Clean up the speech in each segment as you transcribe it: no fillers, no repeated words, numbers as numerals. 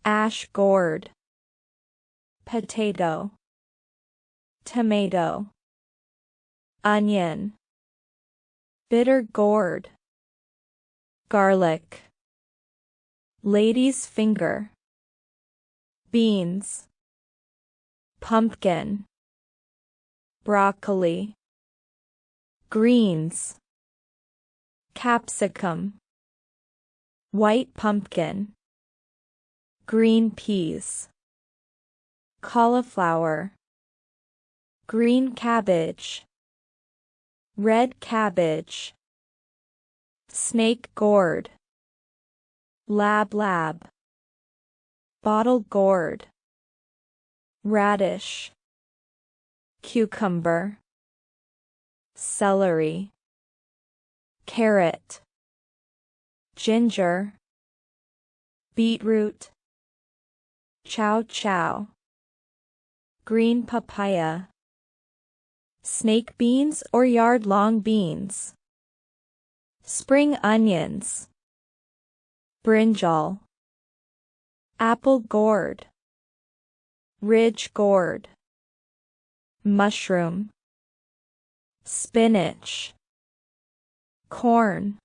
ash gourd, potato, tomato, onion, bitter gourd, garlic, lady's finger, beans, pumpkin, broccoli, greens, capsicum, white pumpkin, green peas, cauliflower, green cabbage, red cabbage, snake gourd, lab, bottle gourd, radish, cucumber, celery, carrot, ginger, beetroot, chow, green papaya, snake beans or yard-long beans, spring onions, brinjal, apple gourd, ridge gourd, mushroom, spinach, corn,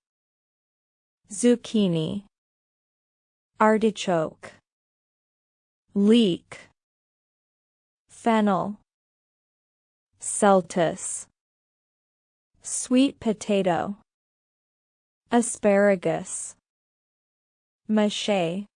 zucchini, artichoke, leek, fennel, celtus, sweet potato, asparagus, mache.